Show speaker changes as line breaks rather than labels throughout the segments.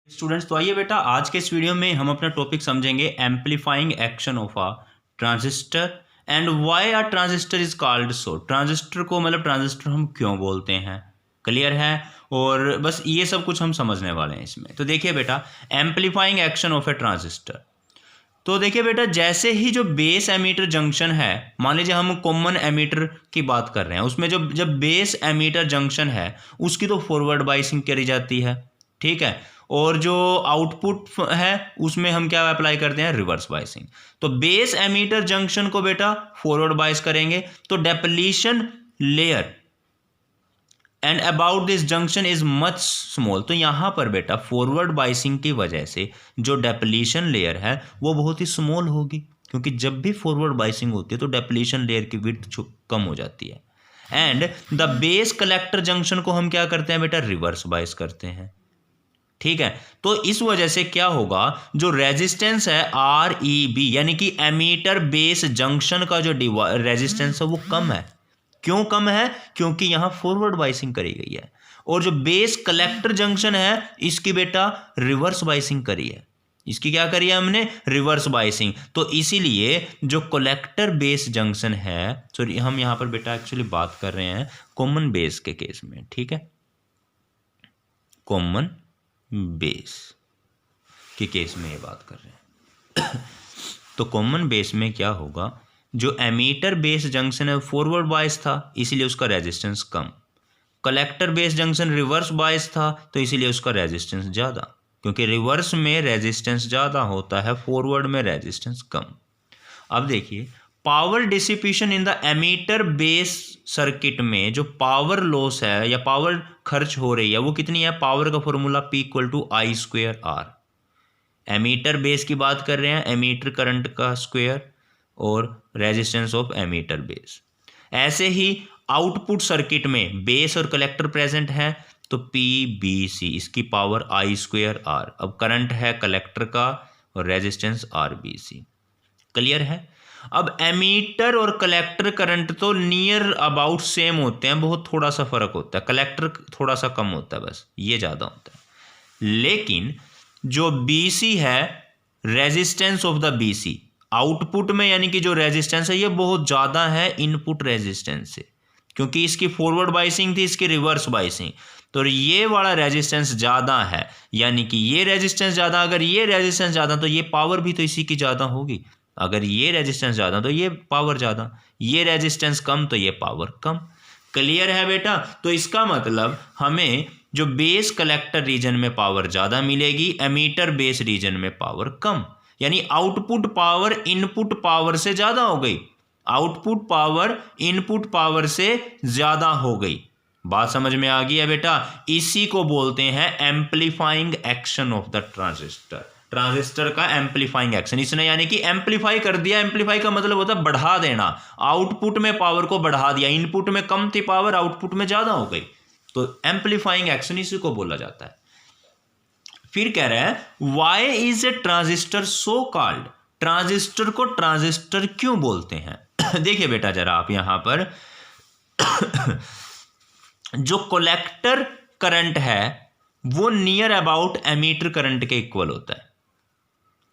Students, तो आइए बेटा आज के इस वीडियो में हम अपना टॉपिक समझेंगे amplifying action of a transistor and why a transistor is called so. Transistor को मतलब ट्रांजिस्टर हम क्यों बोलते हैं, क्लियर है। और बस ये सब कुछ हम समझने वाले हैं इसमें। तो देखिए बेटा, amplifying action of A transistor. तो देखिए बेटा, जैसे ही जो बेस एमीटर जंक्शन है, मान लीजिए हम कॉमन एमीटर की बात कर रहे हैं, उसमें जब बेस एमीटर जंक्शन है उसकी तो फॉरवर्ड बाइसिंग करी जाती है, ठीक है। और जो आउटपुट है उसमें हम क्या अप्लाई करते हैं, रिवर्स बाइसिंग। तो बेस एमीटर जंक्शन को बेटा फॉरवर्ड बाइस करेंगे तो depletion layer and about this junction is much small. तो यहाँ पर बेटा फॉरवर्ड बाइसिंग की वजह से जो डेप्लीशन लेयर है वो बहुत ही स्मॉल होगी, क्योंकि जब भी फॉरवर्ड बाइसिंग होती है तो डेप्लीशन लेयर की विड्थ कम हो जाती है। And the base collector junction को हम क्या करते हैं बेटा, रिवर्स बाइस करते हैं, ठीक है। तो इस वजह से क्या होगा, जो रेजिस्टेंस है REB यानी कि एमीटर बेस जंक्शन का जो रेजिस्टेंस है वो कम है। क्यों कम है, क्योंकि यहां फॉरवर्ड बाइसिंग करी गई है। और जो बेस कलेक्टर जंक्शन है इसकी बेटा रिवर्स बाइसिंग करी है। इसकी क्या करी है हमने, रिवर्स बाइसिंग। तो इसीलिए जो कलेक्टर बेस जंक्शन है, सॉरी हम यहां पर बेटा एक्चुअली बात कर रहे हैं कॉमन बेस के केस में, ठीक है, कॉमन बेस के केस में ये बात कर रहे हैं। तो कॉमन बेस में क्या होगा, जो एमीटर बेस जंक्शन है फॉरवर्ड बायस था इसीलिए उसका रेजिस्टेंस कम, collector base junction reverse bias था तो इसीलिए उसका रेजिस्टेंस ज़्यादा, क्योंकि रिवर्स में रेजिस्टेंस ज़्यादा होता है, फॉरवर्ड में रेजिस्टेंस कम। अब देखिए, power dissipation in the emitter base circuit में जो पावर लॉस है या पावर खर्च हो रही है वो कितनी है, पावर का फॉर्मूला P=I²R। एमीटर बेस की बात कर रहे हैं, एमीटर करंट का स्क्वायर और रेजिस्टेंस ऑफ एमीटर बेस। ऐसे ही आउटपुट सर्किट में बेस और कलेक्टर प्रेजेंट है तो PBC, इसकी पावर I²R। अब करंट है कलेक्टर का और रेजिस्टेंस RBC, क्लियर है। अब एमीटर और कलेक्टर करंट तो नियर अबाउट सेम होते हैं, बहुत थोड़ा सा फर्क होता है, कलेक्टर थोड़ा सा कम होता है, बस ये ज़्यादा होता है। लेकिन जो BC है, resistance of the BC output में यानी कि जो रेजिस्टेंस है ये बहुत ज़्यादा है इनपुट रेजिस्टेंस से, क्योंकि इसकी फॉरवर्ड बाइसिंग थी, इसकी रिवर्स बाइसिंग। तो ये वाला रेजिस्टेंस ज़्यादा है, यानी कि ये रेजिस्टेंस ज़्यादा, अगर ये रेजिस्टेंस ज़्यादा तो ये पावर भी तो इसी की ज़्यादा होगी। अगर ये रेजिस्टेंस ज़्यादा तो ये पावर ज़्यादा, ये रेजिस्टेंस कम तो ये पावर कम, क्लियर है बेटा। तो इसका मतलब हमें जो बेस कलेक्टर रीजन में पावर ज़्यादा मिलेगी, एमीटर बेस रीजन में पावर कम, यानी आउटपुट पावर इनपुट पावर से ज़्यादा हो गई, आउटपुट पावर इनपुट पावर से ज़्यादा हो गई। बात समझ में आ गई है बेटा। इसी को बोलते हैं amplifying action of the transistor. Transistor का एम्पलीफाइंग एक्शन, इसने यानी कि एम्पलीफाई कर दिया। एम्पलीफाई का मतलब होता है बढ़ा देना, आउटपुट में पावर को बढ़ा दिया, इनपुट में कम थी पावर, आउटपुट में ज़्यादा हो गई, तो एम्पलीफाइंग एक्शन इसी को बोला जाता है। फिर कह रहा है why is a transistor so called, transistor को ट्रांजिस्टर क्यों बोलते हैं। देखिए बेटा जरा आप यहां पर जो कलेक्टर करंट है वो नियर अबाउट एमीटर करंट के इक्वल होता है।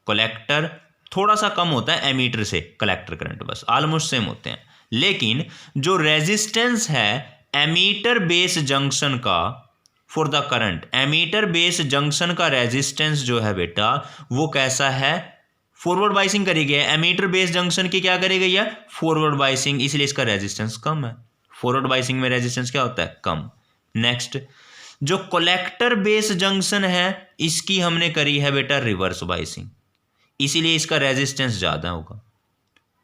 कलेक्टर थोड़ा सा कम होता है एमीटर से, कलेक्टर करंट बस ऑलमोस्ट सेम होते हैं। लेकिन जो रेजिस्टेंस है एमीटर बेस जंक्शन का for the current, emitter base junction का रेजिस्टेंस जो है बेटा वो कैसा है, फॉरवर्ड बाइसिंग करी गई है। एमीटर बेस जंक्शन की क्या करी गई है, फॉरवर्ड बाइसिंग, इसलिए इसका रेजिस्टेंस कम है। फॉरवर्ड बाइसिंग में रेजिस्टेंस क्या होता है, कम। नेक्स्ट, जो कलेक्टर बेस जंक्शन है इसकी हमने करी है बेटा रिवर्स बाइसिंग, इसीलिए इसका रेजिस्टेंस ज़्यादा होगा,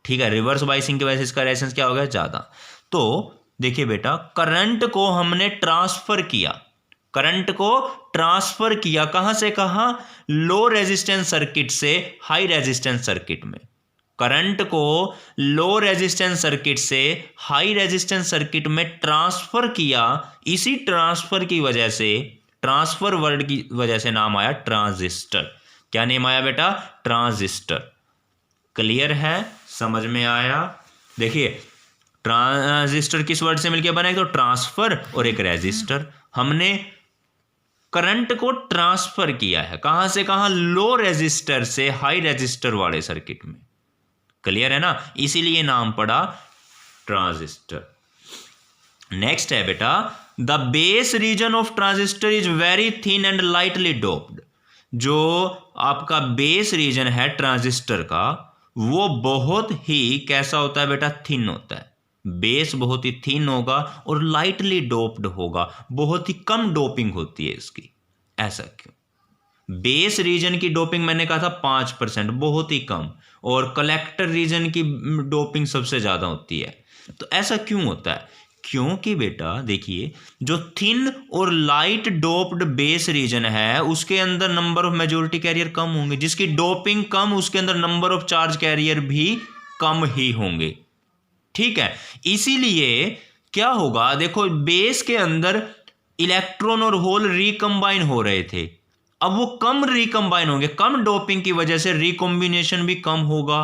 ठीक है। रिवर्स बाइसिंग की वजह से इसका रेजिस्टेंस क्या होगा, ज़्यादा। तो देखिए बेटा, करंट को हमने ट्रांसफर किया, करंट को ट्रांसफर किया कहां से कहां, लो रेजिस्टेंस सर्किट से हाई रेजिस्टेंस सर्किट में। करंट को लो रेजिस्टेंस सर्किट से हाई रेजिस्टेंस सर्किट में ट्रांसफर किया, इसी ट्रांसफर की वजह से, ट्रांसफर वर्ड की वजह से नाम आया ट्रांजिस्टर। क्या नेम आया बेटा, ट्रांजिस्टर, क्लियर है, समझ में आया। देखिए ट्रांजिस्टर किस वर्ड से मिलकर बना, एक तो ट्रांसफर और एक रेजिस्टर। हमने करंट को ट्रांसफर किया है, कहां से कहां, लो रेजिस्टर से हाई रेजिस्टर वाले सर्किट में। क्लियर है ना, इसीलिए नाम पड़ा ट्रांजिस्टर। नेक्स्ट है बेटा, the base reason of transistor is very thin and lightly doped. जो आपका बेस रीजन है ट्रांजिस्टर का वो बहुत ही कैसा होता है बेटा, थिन होता है। बेस बहुत ही थिन होगा और लाइटली डोप्ड होगा, बहुत ही कम डोपिंग होती है इसकी। ऐसा क्यों? बेस रीजन की डोपिंग मैंने कहा था 5%, बहुत ही कम, और कलेक्टर रीजन की डोपिंग सबसे ज़्यादा होती है। तो ऐसा क्यों होता है? क्योंकि बेटा देखिए, जो थिन और लाइट डोप्ड बेस रीजन है उसके अंदर नंबर ऑफ मेजॉरिटी कैरियर कम होंगे, जिसकी डोपिंग कम उसके अंदर नंबर ऑफ चार्ज कैरियर भी कम ही होंगे। ठीक है, इसीलिए क्या होगा, देखो बेस के अंदर इलेक्ट्रॉन और होल रिकम्बाइन हो रहे थे, अब वो कम रिकम्बाइन होंगे, कम डोपिंग की वजह से रिकॉम्बिनेशन भी कम होगा,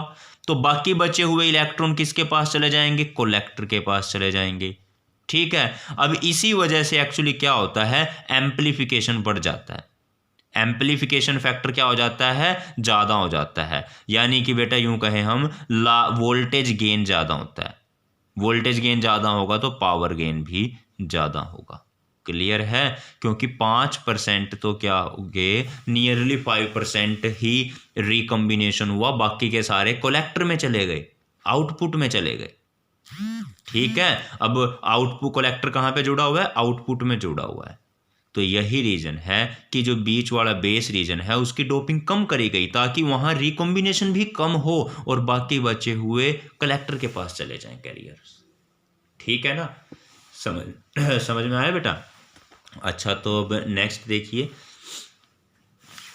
तो बाकी बचे हुए इलेक्ट्रॉन किसके पास चले जाएंगे, कलेक्टर के पास चले जाएंगे। ठीक है, अब इसी वजह से एक्चुअली क्या होता है, एम्पलीफिकेशन बढ़ जाता है, एम्पलीफिकेशन फैक्टर क्या हो जाता है, ज़्यादा हो जाता है। यानी कि बेटा यूं कहें हम, वोल्टेज गेन ज़्यादा होता है, वोल्टेज गेन ज़्यादा होगा तो पावर गेन भी ज़्यादा होगा। क्लियर है, क्योंकि 5% तो क्या हो गए, नियरली 5% ही रिकम्बिनेशन हुआ, बाकी के सारे कलेक्टर में चले गए, आउटपुट में चले गए। ठीक है, अब आउटपुट कलेक्टर कहाँ पे जुड़ा हुआ है, आउटपुट में जुड़ा हुआ है। तो यही रीजन है कि जो बीच वाला बेस रीजन है उसकी डोपिंग कम करी गई ताकि वहां रिकॉम्बिनेशन भी कम हो और बाकी बचे हुए कलेक्टर के पास चले जाएं कैरियर्स। ठीक है ना, समझ में आया बेटा? अच्छा, तो अब नेक्स्ट देखिए,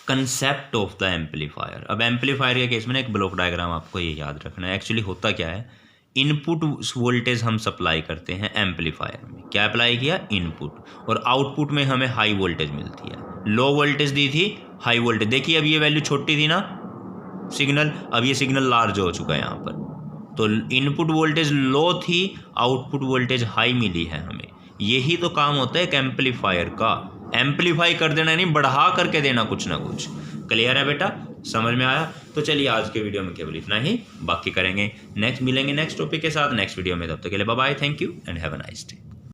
कंसेप्ट ऑफ द एम्पलीफायर। अब एम्पलीफायर के केस में ना एक ब्लॉक डायग्राम आपको ये याद रखना है। एक्चुअली होता क्या है, इनपुट वोल्टेज हम सप्लाई करते हैं एम्पलीफायर में, क्या अप्लाई किया, इनपुट, और आउटपुट में हमें हाई वोल्टेज मिलती है। लो वोल्टेज दी थी, हाई वोल्टेज, देखिए अब ये वैल्यू छोटी थी ना सिग्नल, अब ये सिग्नल लार्ज हो चुका है यहाँ पर, तो इनपुट वोल्टेज लो थी, आउटपुट वोल्टेज हाई मिली है हमें। यही तो काम होता है एक एम्पलीफायर का, एम्पलीफाई कर देना, नहीं बढ़ा करके देना कुछ ना कुछ। क्लियर है बेटा, समझ में आया? तो चलिए आज के वीडियो में केवल इतना ही, बाकी करेंगे नेक्स्ट, मिलेंगे नेक्स्ट टॉपिक के साथ नेक्स्ट वीडियो में। तब तक के लिए bye bye, thank you and have a nice day.